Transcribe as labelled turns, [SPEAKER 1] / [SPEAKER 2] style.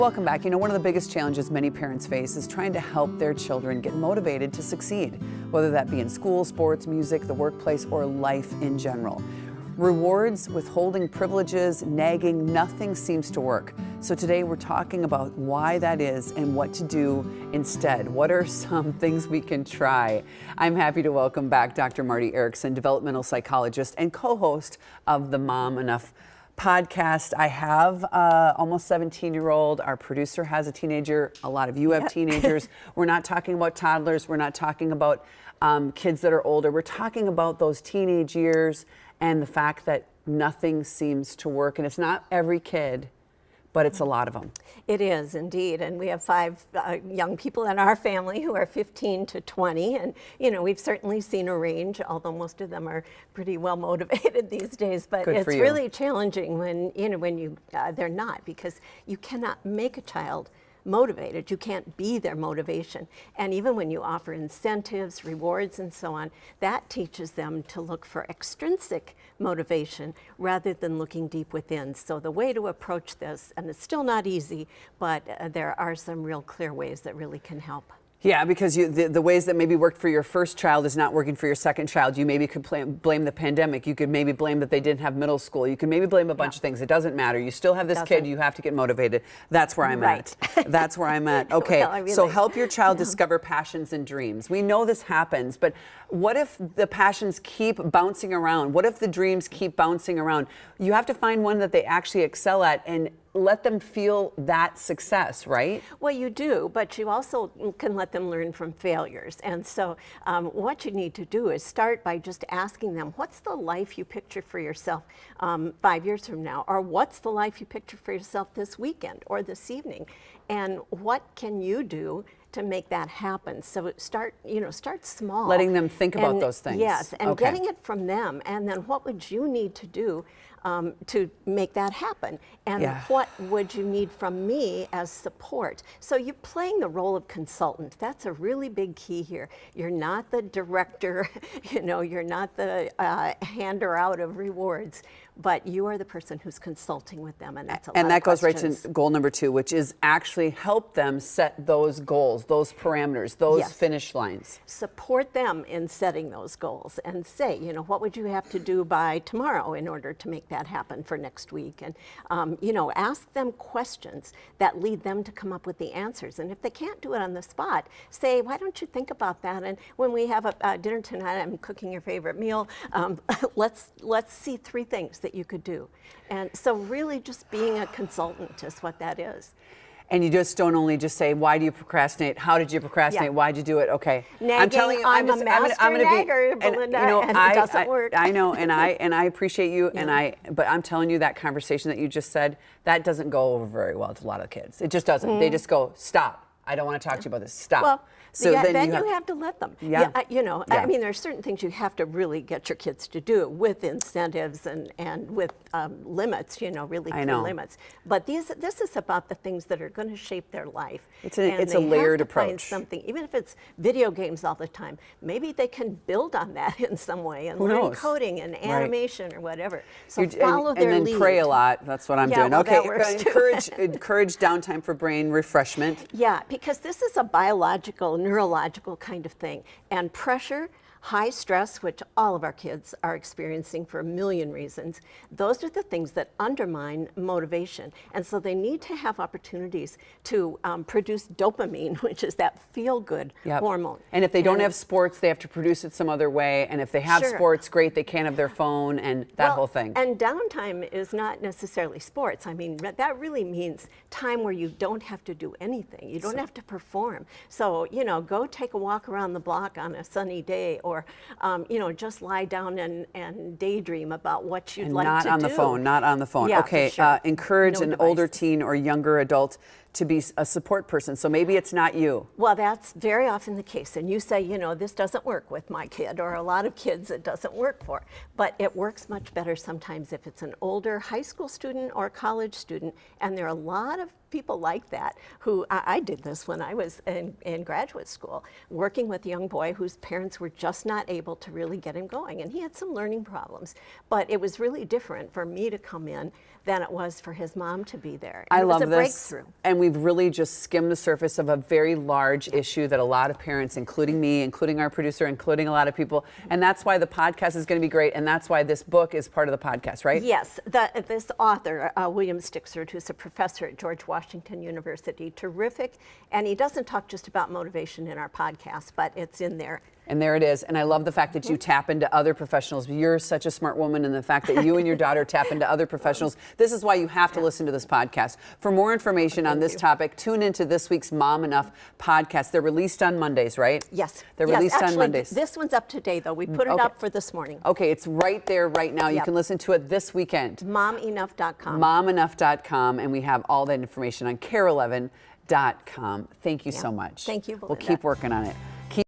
[SPEAKER 1] Welcome back. One of the biggest challenges many parents face is trying to help their children get motivated to succeed, whether that be in school, sports, music, the workplace, or life in general. Rewards, withholding privileges, nagging, nothing seems to work. So today we're talking about why that is and what to do instead. What are some things we can try? I'm happy to welcome back Dr. Marti Erickson, developmental psychologist and co-host of the Mom Enough podcast. I have almost 17-year-old. Our producer has a teenager. A lot of you have teenagers. We're not talking about toddlers. We're not talking about kids that are older. We're talking about those teenage years and the fact that nothing seems to work. And it's not every kid, but it's a lot of them.
[SPEAKER 2] It is indeed, and we have 5 young people in our family who are 15 to 20, and we've certainly seen a range, although most of them are pretty well motivated these days. But it's really challenging when they're not, because you cannot make a child motivated. You can't be their motivation. And even when you offer incentives, rewards, and so on, that teaches them to look for extrinsic motivation rather than looking deep within. So the way to approach this, and it's still not easy, but there are some real clear ways that really can help.
[SPEAKER 1] Yeah, because the ways that maybe worked for your first child is not working for your second child. You maybe could blame the pandemic. You could maybe blame that they didn't have middle school. You could maybe blame a bunch of things. It doesn't matter. You still have this kid. You have to get motivated. That's where I'm at. That's where I'm at. Okay, well, so help your child discover passions and dreams. We know this happens, but what if the passions keep bouncing around? What if the dreams keep bouncing around? You have to find one that they actually excel at and let them feel that success, right?
[SPEAKER 2] Well, you do, but you also can let them learn from failures. And so what you need to do is start by just asking them, what's the life you picture for yourself 5 years from now? Or what's the life you picture for yourself this weekend or this evening? And what can you do to make that happen? So start small.
[SPEAKER 1] Letting them think about those things.
[SPEAKER 2] Yes, and getting it from them. And then what would you need to do to make that happen? And what would you need from me as support? So you're playing the role of consultant. That's a really big key here. You're not the director, you're not the hander out of rewards, but you are the person who's consulting with them, and that's a lot of questions.
[SPEAKER 1] And that goes right to goal number 2, which is actually help them set those goals, those parameters, those finish lines.
[SPEAKER 2] Support them in setting those goals and say, what would you have to do by tomorrow in order to make that happen for next week? And, ask them questions that lead them to come up with the answers. And if they can't do it on the spot, say, why don't you think about that? And when we have a dinner tonight, I'm cooking your favorite meal, let's see 3 things that you could do. And so really just being a consultant is what that is.
[SPEAKER 1] And you just don't only just say, why do you procrastinate? How did you procrastinate? Why'd you do it? Okay.
[SPEAKER 2] Nagging, I'm telling you, I'm a nagger, Belinda, and it doesn't work.
[SPEAKER 1] I know, and I appreciate you, but I'm telling you, that conversation that you just said, that doesn't go over very well to a lot of kids. It just doesn't. They just go, stop. I don't want to talk to you about this. Stop.
[SPEAKER 2] Well, so then you have to let them. I mean, there's certain things you have to really get your kids to do with incentives and with limits, really clear limits. But this is about the things that are going to shape their life.
[SPEAKER 1] It's a layered approach.
[SPEAKER 2] Find something, even if it's video games all the time, maybe they can build on that in some way and learn coding and animation or whatever. So follow their lead.
[SPEAKER 1] And then pray a lot. That's what I'm doing.
[SPEAKER 2] Well,
[SPEAKER 1] okay,
[SPEAKER 2] encourage
[SPEAKER 1] downtime for brain refreshment.
[SPEAKER 2] Yeah, because this is a biological, neurological kind of thing. And pressure, high stress, which all of our kids are experiencing for a million reasons, those are the things that undermine motivation. And so they need to have opportunities to produce dopamine, which is that feel-good hormone.
[SPEAKER 1] And if they don't have sports, they have to produce it some other way. And if they have sports, great, they can't have their phone and that whole thing.
[SPEAKER 2] And downtime is not necessarily sports. I mean, that really means time where you don't have to do anything. You don't have to perform. So, go take a walk around the block on a sunny day, or just lie down and daydream about what you'd like to do.
[SPEAKER 1] Not on the phone.
[SPEAKER 2] Yeah,
[SPEAKER 1] okay, encourage an older teen or younger adult to be a support person. So maybe it's not you.
[SPEAKER 2] Well, that's very often the case. And you say, this doesn't work with my kid, or a lot of kids it doesn't work for. But it works much better sometimes if it's an older high school student or college student. And there are a lot of people like that who, I did this when I was in graduate school, working with a young boy whose parents were just not able to really get him going. And he had some learning problems. But it was really different for me to come in than it was for his mom to be there.
[SPEAKER 1] I
[SPEAKER 2] it
[SPEAKER 1] love
[SPEAKER 2] was a
[SPEAKER 1] this.
[SPEAKER 2] breakthrough.
[SPEAKER 1] And we've really just skimmed the surface of a very large issue that a lot of parents, including me, including our producer, including a lot of people, and that's why the podcast is going to be great, and that's why this book is part of the podcast, right?
[SPEAKER 2] Yes, this author, William Stixford, who's a professor at George Washington University, terrific, and he doesn't talk just about motivation in our podcast, but it's in there.
[SPEAKER 1] And there it is. And I love the fact that you tap into other professionals. You're such a smart woman, and the fact that you and your daughter tap into other professionals. This is why you have to listen to this podcast. For more information on this topic, tune into this week's Mom Enough podcast. They're released on Mondays, right?
[SPEAKER 2] Yes.
[SPEAKER 1] They're released on Mondays.
[SPEAKER 2] This one's up to date, though. We put it up for this morning.
[SPEAKER 1] Okay, it's right there right now. You can listen to it this weekend.
[SPEAKER 2] Momenough.com.
[SPEAKER 1] Momenough.com, and we have all that information on KARE11.com. Thank you so much.
[SPEAKER 2] Thank you,
[SPEAKER 1] We'll
[SPEAKER 2] Belinda.
[SPEAKER 1] keep working on it.